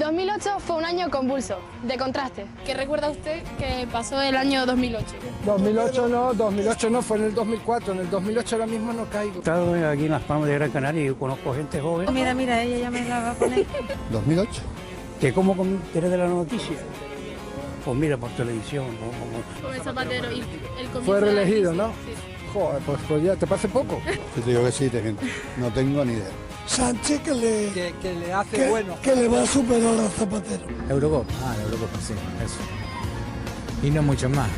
2008 fue un año convulso, de contraste. ¿Qué recuerda usted que pasó el año 2008? 2008 no, fue en el 2004. En el 2008 ahora mismo no caigo. He estado aquí en Las Palmas de Gran Canaria y conozco gente joven. Mira, ella ya me la va a poner. 2008. ¿Que cómo eres de la noticia? Pues mira, por televisión. Con el Zapatero y el comienzo Fue reelegido, de la ¿no? crisis, sí. Joder, pues ya, ¿te parece poco? Yo te digo que sí, no tengo ni idea. Sánchez que le hace bueno. Que le va a superar a Zapatero. Eurocopa, la Eurocopa, sí, eso. Y no mucho más.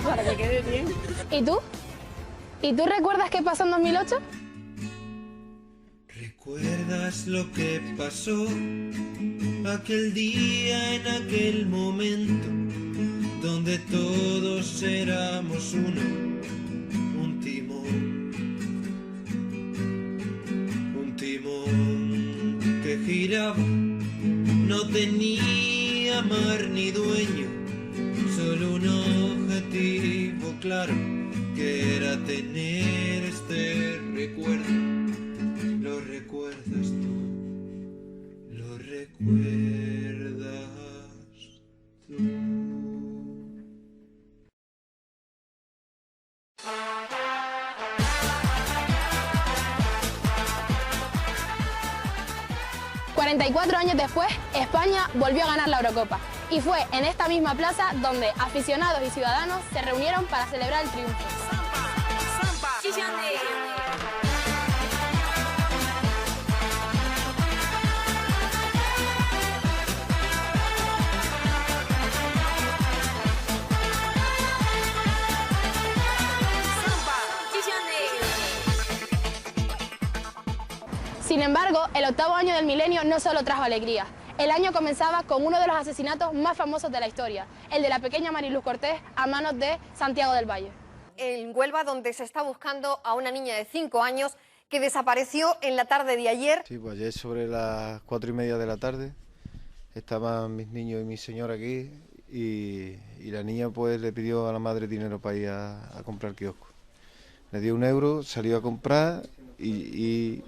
Para que quede bien. ¿Y tú? ¿Y tú recuerdas qué pasó en 2008? ¿Recuerdas lo que pasó aquel día, en aquel momento, donde todos éramos uno, un timón que giraba, no tenía mar ni dueño, solo un objetivo claro, que era tener este recuerdo? Lo recuerdas tú, lo recuerdas tú. 44 años después, España volvió a ganar la Eurocopa. Y fue en esta misma plaza donde aficionados y ciudadanos se reunieron para celebrar el triunfo. Sin embargo, el octavo año del milenio no solo trajo alegría. El año comenzaba con uno de los asesinatos más famosos de la historia, el de la pequeña Mariluz Cortés a manos de Santiago del Valle. En Huelva, donde se está buscando a una niña de 5 años que desapareció en la tarde de ayer. Sí, pues ayer sobre las 4:30 de la tarde estaban mis niños y mi señora aquí y la niña pues le pidió a la madre dinero para ir a comprar kiosco. Le dio 1 euro, salió a comprar y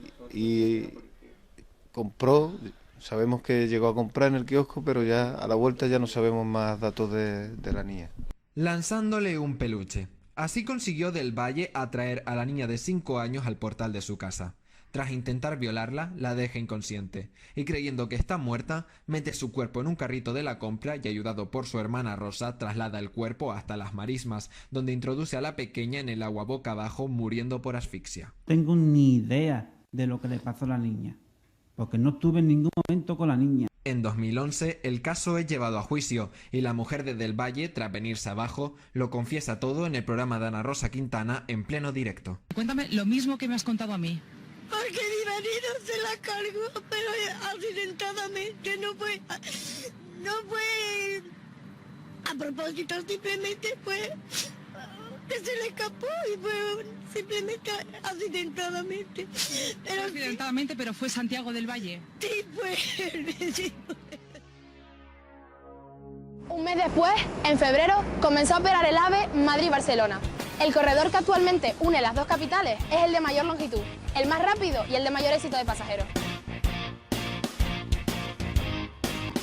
compró. Sabemos que llegó a comprar en el kiosco, pero ya a la vuelta ya no sabemos más datos de la niña. Lanzándole un peluche. Así consiguió Del Valle atraer a la niña de 5 años al portal de su casa. Tras intentar violarla, la deja inconsciente, y creyendo que está muerta, mete su cuerpo en un carrito de la compra y, ayudado por su hermana Rosa, traslada el cuerpo hasta Las Marismas, donde introduce a la pequeña en el agua boca abajo, muriendo por asfixia. Tengo ni idea de lo que le pasó a la niña, porque no estuve en ningún momento con la niña. En 2011, el caso es llevado a juicio y la mujer de Del Valle, tras venirse abajo, lo confiesa todo en el programa de Ana Rosa Quintana en pleno directo. Cuéntame lo mismo que me has contado a mí. Porque mi marido se la cargó, pero accidentadamente, no fue a propósito, simplemente fue que se le escapó y fue simplemente accidentadamente. Pero accidentadamente, pero fue Santiago del Valle. Sí, fue él, sí. Un mes después, en febrero, comenzó a operar el AVE Madrid-Barcelona. El corredor que actualmente une las dos capitales es el de mayor longitud, el más rápido y el de mayor éxito de pasajeros.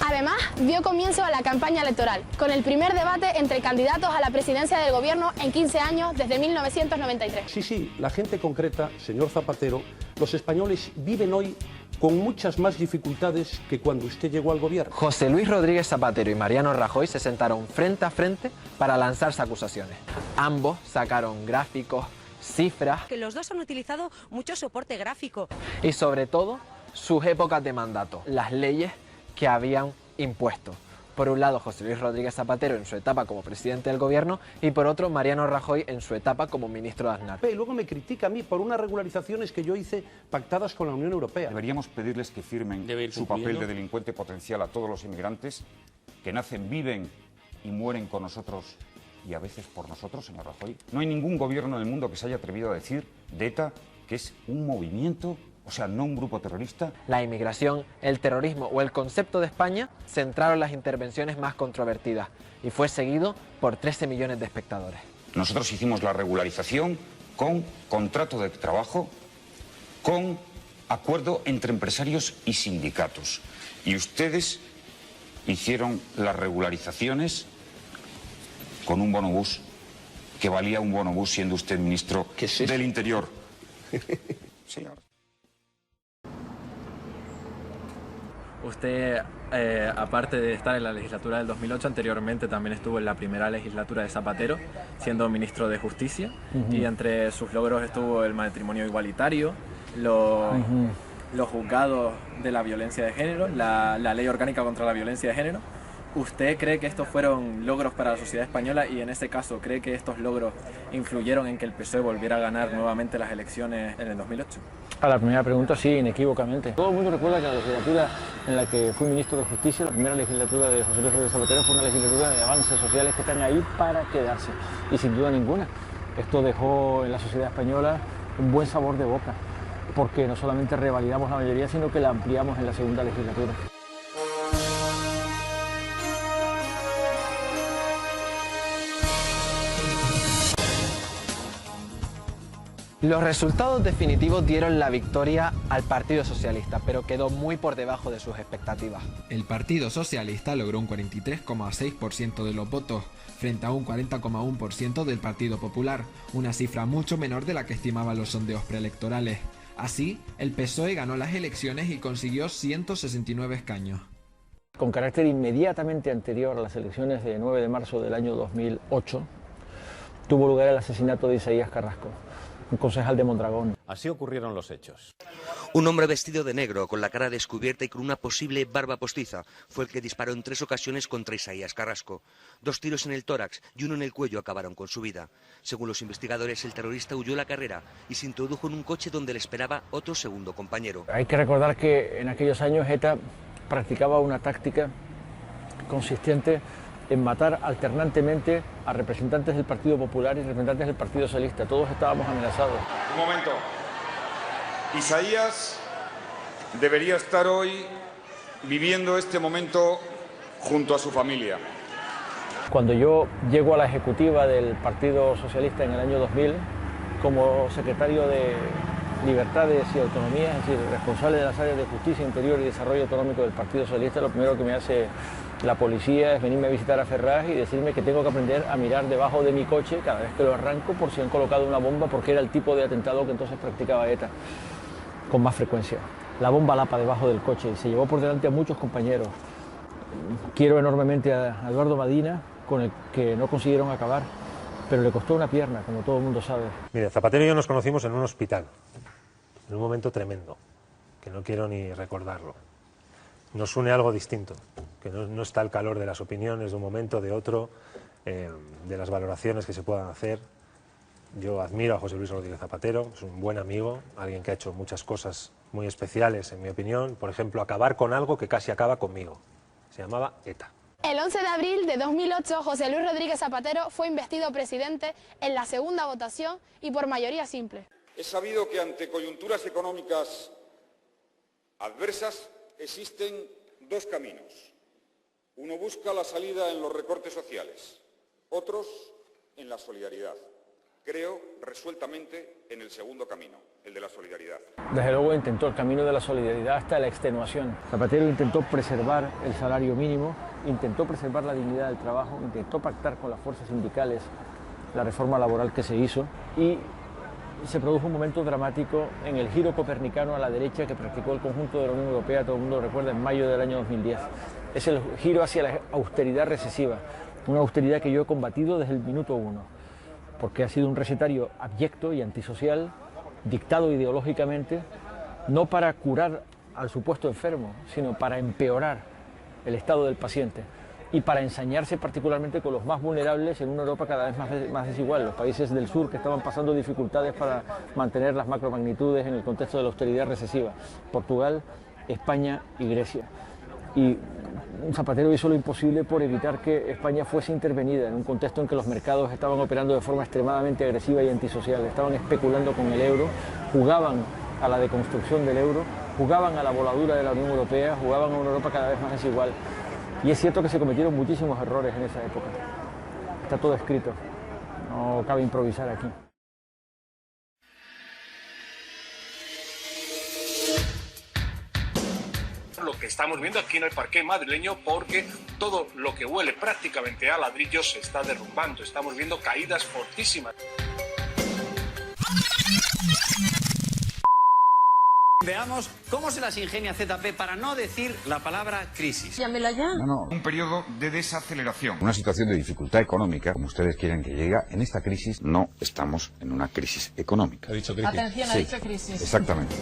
Además, dio comienzo a la campaña electoral, con el primer debate entre candidatos a la presidencia del gobierno en 15 años desde 1993. Sí, la gente concreta, señor Zapatero, los españoles viven hoy con muchas más dificultades que cuando usted llegó al gobierno. José Luis Rodríguez Zapatero y Mariano Rajoy se sentaron frente a frente para lanzarse acusaciones. Ambos sacaron gráficos, cifras. Que los dos han utilizado mucho soporte gráfico. Y sobre todo, sus épocas de mandato, las leyes que habían impuesto. Por un lado, José Luis Rodríguez Zapatero en su etapa como presidente del gobierno y por otro, Mariano Rajoy en su etapa como ministro de Aznar. Y luego me critica a mí por unas regularizaciones que yo hice pactadas con la Unión Europea. Deberíamos pedirles que firmen su papel de delincuente potencial a todos los inmigrantes que nacen, viven y mueren con nosotros y a veces por nosotros, señor Rajoy. No hay ningún gobierno del mundo que se haya atrevido a decir de ETA que es un movimiento, o sea, no un grupo terrorista. La inmigración, el terrorismo o el concepto de España centraron las intervenciones más controvertidas y fue seguido por 13 millones de espectadores. Nosotros hicimos la regularización con contrato de trabajo, con acuerdo entre empresarios y sindicatos. Y ustedes hicieron las regularizaciones con un bonobús que valía un bonobús siendo usted ministro del Interior. Sí. Usted, aparte de estar en la legislatura del 2008, anteriormente también estuvo en la primera legislatura de Zapatero, siendo ministro de Justicia, y entre sus logros estuvo el matrimonio igualitario, los juzgados de la violencia de género, la ley orgánica contra la violencia de género. ¿Usted cree que estos fueron logros para la sociedad española y en ese caso cree que estos logros influyeron en que el PSOE volviera a ganar nuevamente las elecciones en el 2008? A la primera pregunta sí, inequívocamente. Todo el mundo recuerda que la legislatura en la que fui ministro de Justicia, la primera legislatura de José Luis Rodríguez Zapatero, fue una legislatura de avances sociales que están ahí para quedarse. Y sin duda ninguna, esto dejó en la sociedad española un buen sabor de boca, porque no solamente revalidamos la mayoría, sino que la ampliamos en la segunda legislatura. Los resultados definitivos dieron la victoria al Partido Socialista, pero quedó muy por debajo de sus expectativas. El Partido Socialista logró un 43,6% de los votos, frente a un 40,1% del Partido Popular, una cifra mucho menor de la que estimaban los sondeos preelectorales. Así, el PSOE ganó las elecciones y consiguió 169 escaños. Con carácter inmediatamente anterior a las elecciones de 9 de marzo del año 2008, tuvo lugar el asesinato de Isaías Carrasco, un concejal de Mondragón. Así ocurrieron los hechos. Un hombre vestido de negro, con la cara descubierta y con una posible barba postiza, fue el que disparó en 3 ocasiones contra Isaías Carrasco. 2 tiros en el tórax y 1 en el cuello acabaron con su vida. Según los investigadores, el terrorista huyó la carrera y se introdujo en un coche donde le esperaba otro segundo compañero. Hay que recordar que en aquellos años ETA practicaba una táctica consistente en matar alternantemente a representantes del Partido Popular y representantes del Partido Socialista. Todos estábamos amenazados. Un momento. Isaías debería estar hoy viviendo este momento junto a su familia. Cuando yo llego a la ejecutiva del Partido Socialista en el año 2000, como secretario de Libertades y Autonomía, es decir, responsable de las áreas de Justicia Interior y Desarrollo Autonómico del Partido Socialista, lo primero que me hace la policía es venirme a visitar a Ferraz y decirme que tengo que aprender a mirar debajo de mi coche cada vez que lo arranco por si han colocado una bomba, porque era el tipo de atentado que entonces practicaba ETA con más frecuencia. La bomba lapa debajo del coche y se llevó por delante a muchos compañeros. Quiero enormemente a Eduardo Madina, con el que no consiguieron acabar, pero le costó una pierna, como todo el mundo sabe. Mire, Zapatero y yo nos conocimos en un hospital, en un momento tremendo, que no quiero ni recordarlo. Nos une algo distinto, que no está el calor de las opiniones de un momento, de otro, de las valoraciones que se puedan hacer. Yo admiro a José Luis Rodríguez Zapatero, es un buen amigo, alguien que ha hecho muchas cosas muy especiales, en mi opinión. Por ejemplo, acabar con algo que casi acaba conmigo. Se llamaba ETA. El 11 de abril de 2008, José Luis Rodríguez Zapatero fue investido presidente en la segunda votación y por mayoría simple. Es sabido que ante coyunturas económicas adversas existen 2 caminos. Uno busca la salida en los recortes sociales, otros en la solidaridad. Creo resueltamente en el segundo camino, el de la solidaridad. Desde luego intentó el camino de la solidaridad hasta la extenuación. Zapatero intentó preservar el salario mínimo, intentó preservar la dignidad del trabajo, intentó pactar con las fuerzas sindicales la reforma laboral que se hizo y se produjo un momento dramático en el giro copernicano a la derecha que practicó el conjunto de la Unión Europea, todo el mundo lo recuerda, en mayo del año 2010. Es el giro hacia la austeridad recesiva, una austeridad que yo he combatido desde el minuto 1, porque ha sido un recetario abyecto y antisocial, dictado ideológicamente, no para curar al supuesto enfermo, sino para empeorar el estado del paciente y para ensañarse particularmente con los más vulnerables en una Europa cada vez más desigual, los países del sur que estaban pasando dificultades para mantener las macromagnitudes en el contexto de la austeridad recesiva, Portugal, España y Grecia. Y Zapatero hizo lo imposible por evitar que España fuese intervenida en un contexto en que los mercados estaban operando de forma extremadamente agresiva y antisocial, estaban especulando con el euro, jugaban a la deconstrucción del euro, jugaban a la voladura de la Unión Europea, jugaban a una Europa cada vez más desigual. Y es cierto que se cometieron muchísimos errores en esa época. Está todo escrito, no cabe improvisar aquí. lo que estamos viendo aquí en el parqué madrileño, porque todo lo que huele prácticamente a ladrillos se está derrumbando. Estamos viendo caídas fortísimas. Veamos cómo se las ingenia ZP para no decir la palabra crisis. Llámela ya. Un periodo de desaceleración. Una situación de dificultad económica, como ustedes quieren que llegue. En esta crisis no estamos en una crisis económica. ¿Ha dicho crisis? Atención, ha Sí, dicho crisis. exactamente.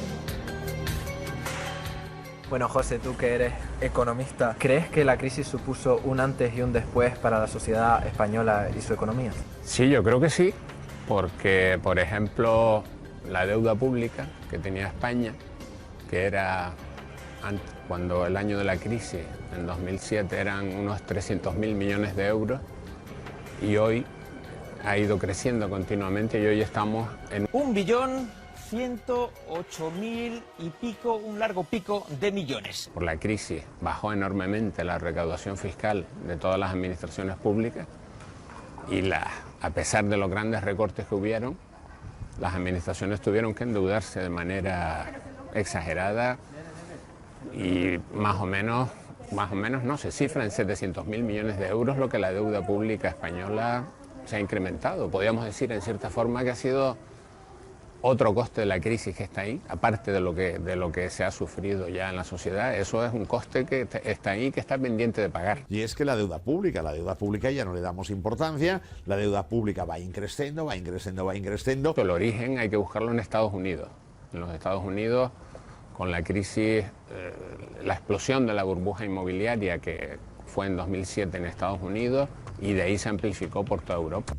Bueno, José, tú que eres economista, ¿crees que la crisis supuso un antes y un después para la sociedad española y su economía? Sí, yo creo que sí, porque, por ejemplo, la deuda pública que tenía España, que era, cuando el año de la crisis, en 2007, eran unos 300.000 millones de euros, y hoy ha ido creciendo continuamente y hoy estamos en 1.108.000 y pico, un largo pico de millones. Por la crisis bajó enormemente la recaudación fiscal de todas las administraciones públicas y a pesar de los grandes recortes que hubieron, las administraciones tuvieron que endeudarse de manera exagerada y más o menos no se cifra en 700.000 millones de euros lo que la deuda pública española se ha incrementado. Podríamos decir en cierta forma que ha sido otro coste de la crisis que está ahí, aparte de lo que se ha sufrido ya en la sociedad. Eso es un coste que está ahí, que está pendiente de pagar. Y es que la deuda pública ya no le damos importancia, la deuda pública va increciendo. El origen hay que buscarlo en Estados Unidos. En los Estados Unidos, con la crisis, la explosión de la burbuja inmobiliaria que fue en 2007 en Estados Unidos, y de ahí se amplificó por toda Europa.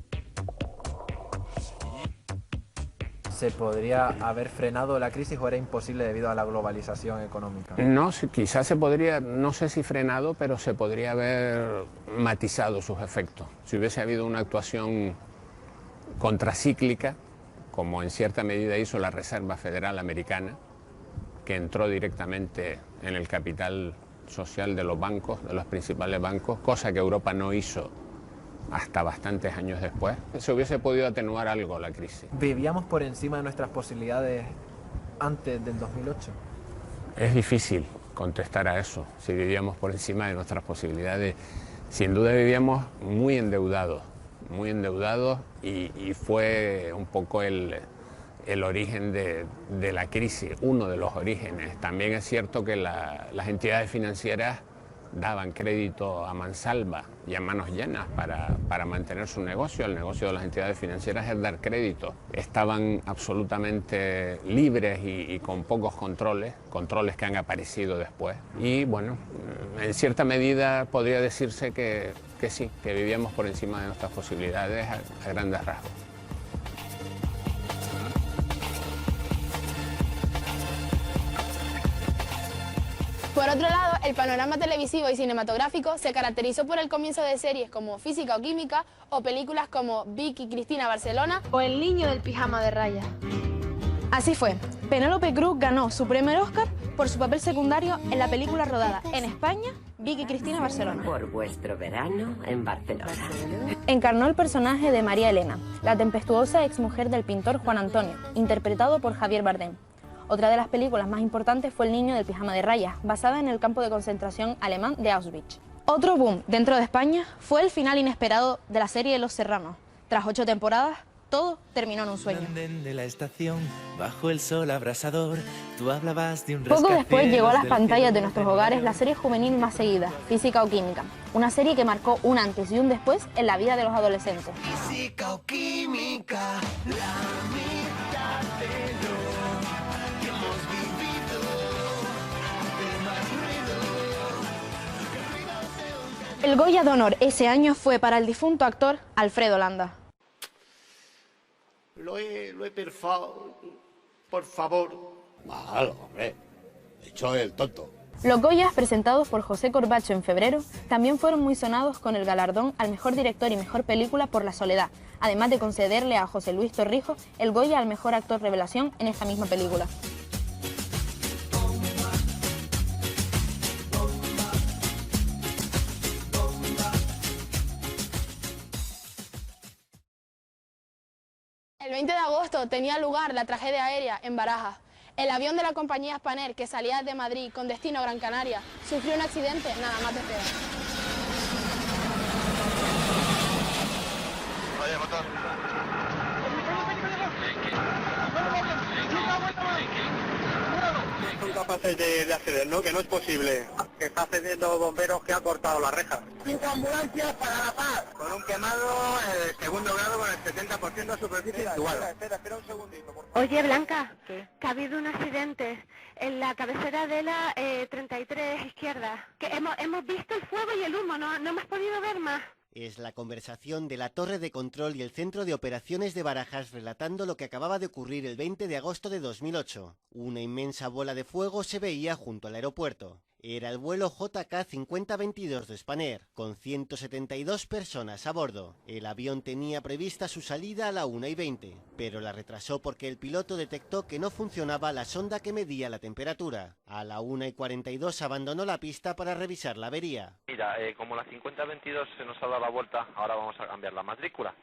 ¿Se podría haber frenado la crisis o era imposible debido a la globalización económica? No, quizás se podría, no sé si frenado, pero se podría haber matizado sus efectos. Si hubiese habido una actuación contracíclica, como en cierta medida hizo la Reserva Federal Americana, que entró directamente en el capital social de los bancos, de los principales bancos, cosa que Europa no hizo hasta bastantes años después, se hubiese podido atenuar algo la crisis. ¿Vivíamos por encima de nuestras posibilidades antes del 2008? Es difícil contestar a eso, si vivíamos por encima de nuestras posibilidades. Sin duda vivíamos muy endeudados y fue un poco el origen de la crisis, uno de los orígenes. También es cierto que las entidades financieras daban crédito a mansalva y a manos llenas para mantener su negocio. El negocio de las entidades financieras es dar crédito. Estaban absolutamente libres y con pocos controles que han aparecido después. Y bueno, en cierta medida podría decirse que sí, que vivíamos por encima de nuestras posibilidades a grandes rasgos. Por otro lado, el panorama televisivo y cinematográfico se caracterizó por el comienzo de series como Física o Química o películas como Vicky Cristina Barcelona o El niño del pijama de rayas. Así fue, Penélope Cruz ganó su primer Oscar por su papel secundario en la película rodada en España, Vicky Cristina Barcelona. Por vuestro verano en Barcelona. Encarnó el personaje de María Elena, la tempestuosa exmujer del pintor Juan Antonio, interpretado por Javier Bardem. Otra de las películas más importantes fue El niño del pijama de rayas, basada en el campo de concentración alemán de Auschwitz. Otro boom dentro de España fue el final inesperado de la serie Los Serranos. Tras 8 temporadas, todo terminó en un sueño. De la estación, bajo el sol abrasador, tú hablabas de un Poco después llegó a las pantallas de nuestros hogares la serie juvenil más seguida, Física o Química, una serie que marcó un antes y un después en la vida de los adolescentes. Física o química, la mitad de lo que hemos vivido, de más ruido. El Goya de Honor ese año fue para el difunto actor Alfredo Landa. Lo he perfado, por favor. Malo, hombre. De hecho, el tonto. Los Goyas, presentados por José Corbacho en febrero, también fueron muy sonados con el galardón al mejor director y mejor película por La Soledad, además de concederle a José Luis Torrijos el Goya al mejor actor revelación en esta misma película. El 20 de agosto tenía lugar la tragedia aérea en Barajas. El avión de la compañía Spanair, que salía de Madrid con destino a Gran Canaria, sufrió un accidente nada más despegar. Vaya motor. Son capaces de acceder, ¿no? Que no es posible. Que está accediendo bomberos que ha cortado la reja. 5 ambulancias para La Paz. Con un quemado segundo grado con el 70% de superficie igual. Espera un segundito, por favor. Oye, Blanca, ¿qué? Que ha habido un accidente en la cabecera de la 33 izquierda. Que hemos visto el fuego y el humo, no hemos podido ver más. Es la conversación de la torre de control y el centro de operaciones de Barajas relatando lo que acababa de ocurrir el 20 de agosto de 2008. Una inmensa bola de fuego se veía junto al aeropuerto. Era el vuelo JK 5022 de Spanair, con 172 personas a bordo. El avión tenía prevista su salida a la 1:20, pero la retrasó porque el piloto detectó que no funcionaba la sonda que medía la temperatura. A la 1:42 abandonó la pista para revisar la avería. Mira, como la 5022 se nos ha dado la vuelta, ahora vamos a cambiar la matrícula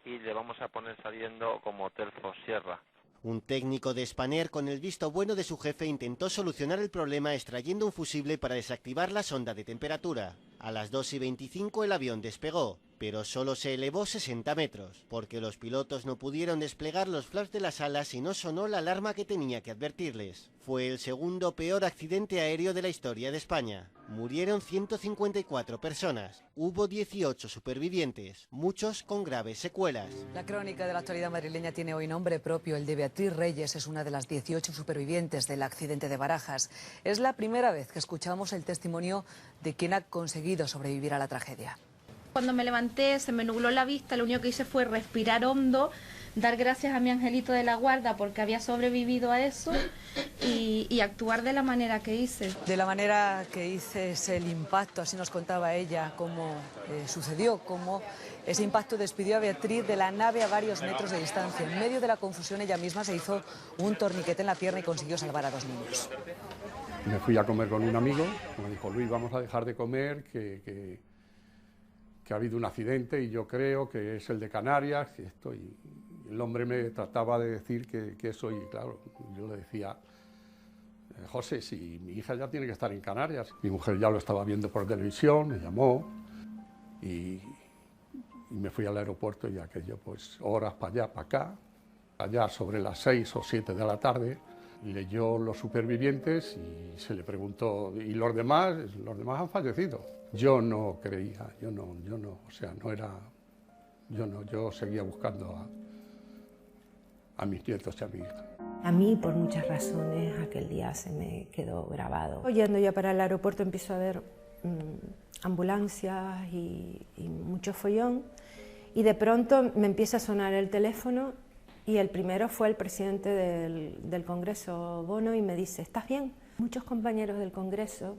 y le vamos a poner saliendo como Terzo Sierra. Un técnico de Spanair con el visto bueno de su jefe intentó solucionar el problema extrayendo un fusible para desactivar la sonda de temperatura. A las 2:25 el avión despegó, pero solo se elevó 60 metros, porque los pilotos no pudieron desplegar los flaps de las alas y no sonó la alarma que tenía que advertirles. Fue el segundo peor accidente aéreo de la historia de España. Murieron 154 personas, hubo 18 supervivientes, muchos con graves secuelas. La crónica de la actualidad madrileña tiene hoy nombre propio, el de Beatriz Reyes, es una de las 18 supervivientes del accidente de Barajas. Es la primera vez que escuchamos el testimonio de quien ha conseguido sobrevivir a la tragedia. Cuando me levanté se me nubló la vista, lo único que hice fue respirar hondo, dar gracias a mi angelito de la guarda porque había sobrevivido a eso y actuar de la manera que hice. De la manera que hice es el impacto, así nos contaba ella cómo sucedió, cómo ese impacto despidió a Beatriz de la nave a varios metros de distancia. En medio de la confusión ella misma se hizo un torniquete en la pierna y consiguió salvar a 2 niños. Me fui a comer con un amigo, me dijo, Luis, vamos a dejar de comer, que ha habido un accidente y yo creo que es el de Canarias, y esto, y el hombre me trataba de decir que eso, y claro, yo le decía, José, si mi hija ya tiene que estar en Canarias. Mi mujer ya lo estaba viendo por televisión, me llamó y me fui al aeropuerto y aquello, pues horas para allá, para acá, allá sobre las 6 o 7 de la tarde, leyó los supervivientes y se le preguntó, ¿y los demás? Los demás han fallecido. Yo no creía, yo no, o sea, no era, yo seguía buscando a mis nietos y a mi hija. A mí, por muchas razones, aquel día se me quedó grabado. Yendo ya para el aeropuerto empiezo a ver ambulancias y mucho follón, y de pronto me empieza a sonar el teléfono y el primero fue el presidente del Congreso, Bono, y me dice, ¿estás bien? Muchos compañeros del Congreso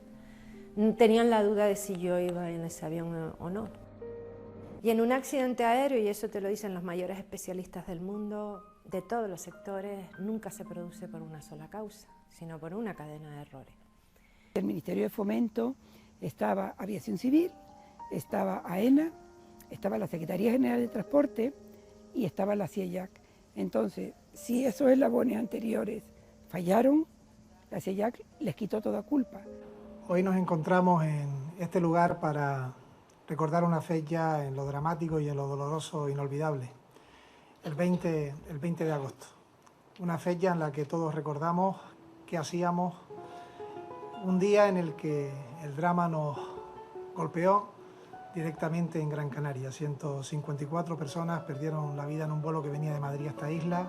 tenían la duda de si yo iba en ese avión o no. Y en un accidente aéreo, y eso te lo dicen los mayores especialistas del mundo, de todos los sectores, nunca se produce por una sola causa, sino por una cadena de errores. El Ministerio de Fomento, estaba Aviación Civil, estaba AENA, estaba la Secretaría General de Transporte y estaba la CIEJAC. Entonces, si esos eslabones anteriores fallaron, la CIEJAC les quitó toda culpa. Hoy nos encontramos en este lugar para recordar una fecha en lo dramático y en lo doloroso e inolvidable. El 20 de agosto. Una fecha en la que todos recordamos qué hacíamos, un día en el que el drama nos golpeó directamente en Gran Canaria. 154 personas perdieron la vida en un vuelo que venía de Madrid a esta isla,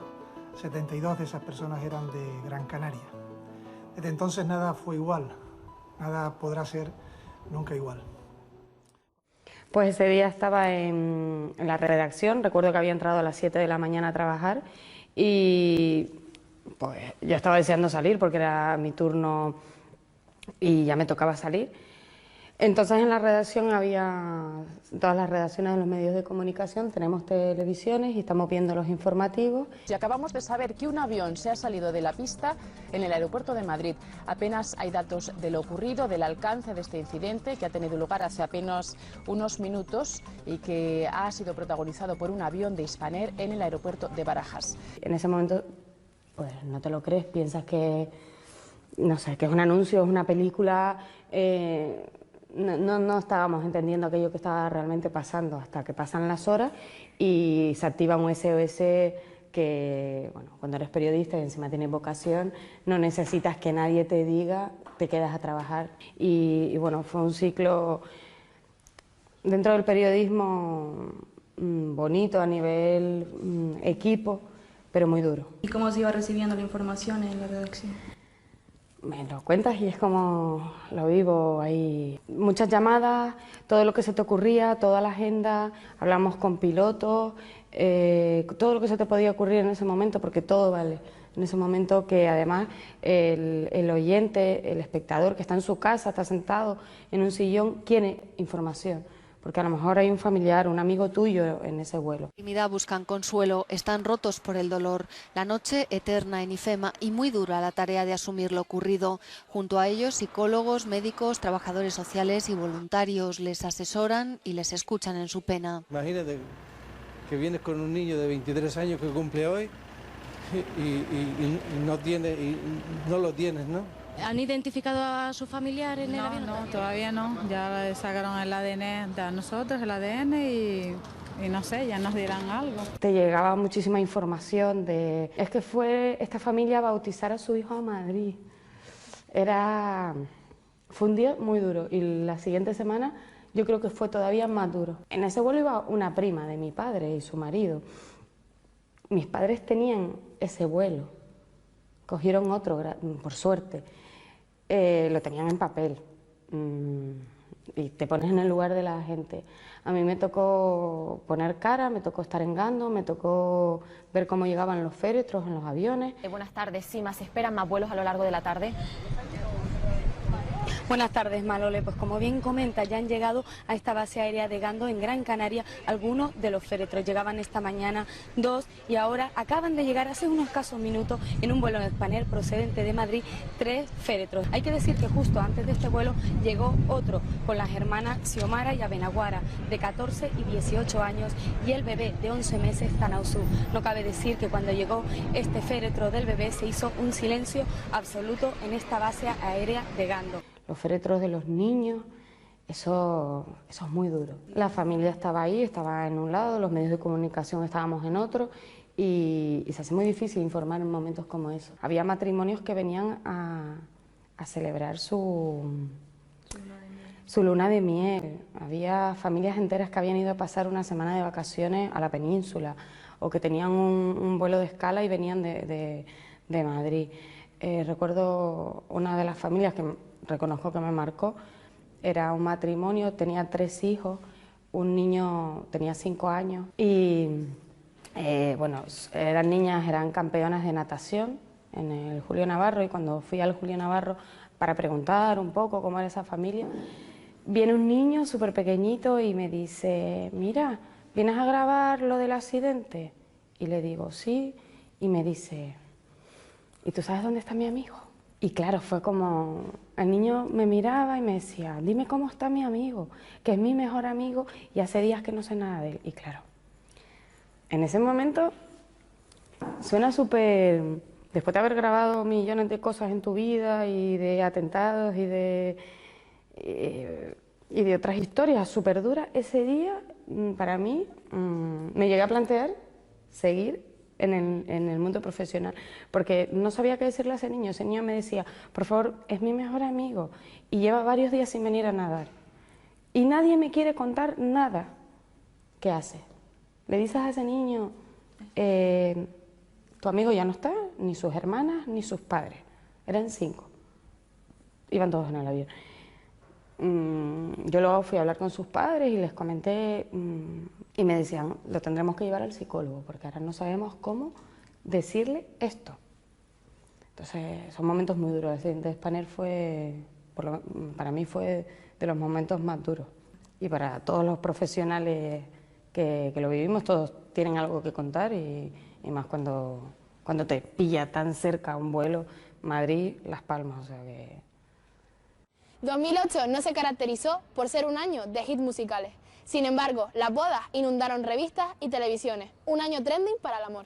72 de esas personas eran de Gran Canaria. Desde entonces nada fue igual. Nada podrá ser nunca igual. Pues ese día estaba en la redacción, recuerdo que había entrado a las 7 de la mañana a trabajar y pues yo estaba deseando salir porque era mi turno y ya me tocaba salir. Entonces en la redacción había todas las redacciones de los medios de comunicación, tenemos televisiones y estamos viendo los informativos. Y acabamos de saber que un avión se ha salido de la pista en el aeropuerto de Madrid. Apenas hay datos de lo ocurrido, del alcance de este incidente que ha tenido lugar hace apenas unos minutos y que ha sido protagonizado por un avión de Spanair en el aeropuerto de Barajas. En ese momento pues no te lo crees, piensas que, no sé, que es un anuncio, es una película. No estábamos entendiendo aquello que estaba realmente pasando hasta que pasan las horas y se activa un SOS que, bueno, cuando eres periodista y encima tienes vocación, no necesitas que nadie te diga, te quedas a trabajar. Y bueno, fue un ciclo dentro del periodismo bonito a nivel equipo, pero muy duro. ¿Y cómo se iba recibiendo la información en la redacción? Me lo cuentas y es como lo vivo ahí. Muchas llamadas, todo lo que se te ocurría, toda la agenda, hablamos con pilotos, todo lo que se te podía ocurrir en ese momento, porque todo vale. En ese momento que además el oyente, el espectador que está en su casa, está sentado en un sillón, quiere información. Porque a lo mejor hay un familiar, un amigo tuyo en ese vuelo. Buscan consuelo, están rotos por el dolor. La noche eterna en IFEMA y muy dura la tarea de asumir lo ocurrido. Junto a ellos, psicólogos, médicos, trabajadores sociales y voluntarios les asesoran y les escuchan en su pena. Imagínate que vienes con un niño de 23 años que cumple hoy y no lo tienes, ¿no? ¿Han identificado a su familiar en el avión? No, todavía no. Ya le sacaron el ADN a nosotros, el ADN y no sé, ya nos dirán algo. Te llegaba muchísima información de... Es que fue esta familia a bautizar a su hijo a Madrid. Fue un día muy duro y la siguiente semana yo creo que fue todavía más duro. En ese vuelo iba una prima de mi padre y su marido. Mis padres tenían ese vuelo, cogieron otro, por suerte. Lo tenían en papel y te pones en el lugar de la gente. A mí me tocó poner cara, me tocó estar en Gando, me tocó ver cómo llegaban los féretros en los aviones. Buenas tardes, Sima, ¿se esperan más vuelos a lo largo de la tarde? Buenas tardes, Malole. Pues como bien comenta, ya han llegado a esta base aérea de Gando, en Gran Canaria, algunos de los féretros. Llegaban esta mañana 2 y ahora acaban de llegar hace unos escasos minutos en un vuelo en Spanair procedente de Madrid 3 féretros. Hay que decir que justo antes de este vuelo llegó otro con las hermanas Xiomara y Abenaguara, de 14 y 18 años, y el bebé de 11 meses, Tanausú. No cabe decir que cuando llegó este féretro del bebé se hizo un silencio absoluto en esta base aérea de Gando. Los féretros de los niños, eso es muy duro. La familia estaba ahí, estaba en un lado, los medios de comunicación estábamos en otro y se hace muy difícil informar en momentos como esos. Había matrimonios que venían a celebrar su luna de miel. Había familias enteras que habían ido a pasar una semana de vacaciones a la península o que tenían un vuelo de escala y venían de Madrid. Recuerdo una de las familias que reconozco que me marcó, era un matrimonio, tenía 3 hijos, un niño tenía 5 años y bueno, eran niñas, eran campeonas de natación en el Julio Navarro, y cuando fui al Julio Navarro para preguntar un poco cómo era esa familia, viene un niño súper pequeñito y me dice, mira, ¿vienes a grabar lo del accidente? Y le digo, sí, y me dice, ¿y tú sabes dónde está mi amigo? Y claro, fue como, el niño me miraba y me decía, dime cómo está mi amigo, que es mi mejor amigo y hace días que no sé nada de él. Y claro, en ese momento suena súper, después de haber grabado millones de cosas en tu vida y de atentados y de otras historias súper duras, ese día para mí me llegué a plantear seguir en el mundo profesional, porque no sabía qué decirle a ese niño. Ese niño me decía, por favor, es mi mejor amigo y lleva varios días sin venir a nadar y nadie me quiere contar nada. ¿Qué hace? Le dices a ese niño, tu amigo ya no está, ni sus hermanas ni sus padres, eran 5, iban todos en el avión. Yo luego fui a hablar con sus padres y les comenté y me decían, lo tendremos que llevar al psicólogo porque ahora no sabemos cómo decirle esto. Entonces son momentos muy duros. El accidente de Spanair para mí fue de los momentos más duros, y para todos los profesionales que lo vivimos, todos tienen algo que contar y más cuando te pilla tan cerca un vuelo Madrid-Las Palmas, o sea que... 2008 no se caracterizó por ser un año de hits musicales. Sin embargo, las bodas inundaron revistas y televisiones. Un año trending para el amor.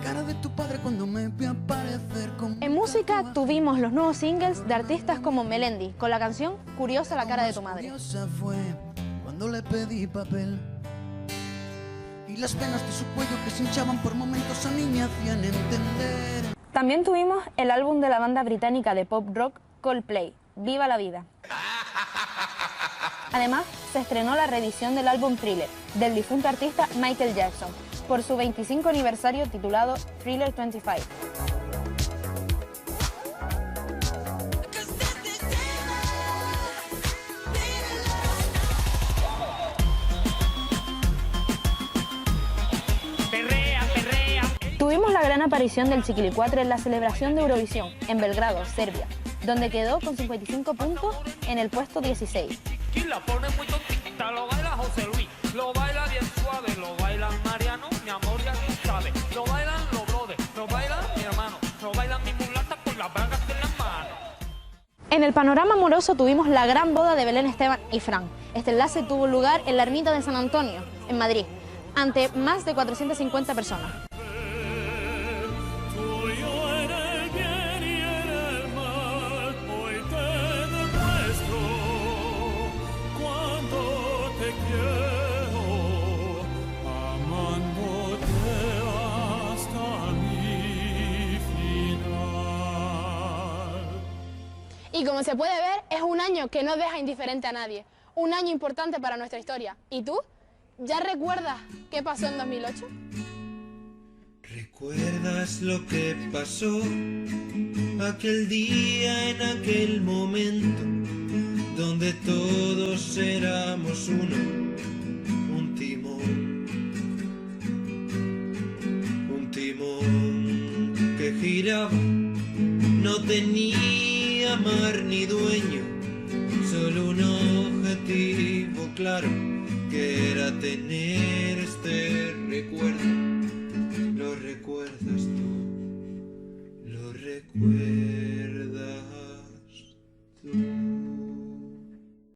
cara de tu padre cuando me vi aparecer con... En música tuvimos los nuevos singles de artistas como Melendi, con la canción Curiosa la cara de tu madre. Curiosa fue cuando le pedí papel y las venas de su cuello que se hinchaban por momentos a mí me hacían entender. También tuvimos el álbum de la banda británica de pop rock Coldplay, Viva la vida. Además, se estrenó la reedición del álbum Thriller, del difunto artista Michael Jackson, por su 25 aniversario titulado Thriller 25. Tuvimos la gran aparición del Chiquilicuatre en la celebración de Eurovisión, en Belgrado, Serbia, donde quedó con 55 puntos en el puesto 16. Y la pone muy tontita, lo baila José Luis, lo baila bien suave, lo baila Mariano, mi amor ya tú sabes, lo bailan los brothers, lo baila mi hermano, lo bailan mis mulatas con las bragas en las manos. En el panorama amoroso tuvimos la gran boda de Belén Esteban y Fran. Este enlace tuvo lugar en la ermita de San Antonio, en Madrid, ante más de 450 personas. Y como se puede ver, es un año que no deja indiferente a nadie. Un año importante para nuestra historia. ¿Y tú? ¿Ya recuerdas qué pasó en 2008? ¿Recuerdas lo que pasó aquel día, en aquel momento, donde todos éramos uno? Un timón que giraba, no tenía mar ni dueño, solo un objetivo claro, que era tener este recuerdo. ¿Lo recuerdas tú? ¿Lo recuerdas?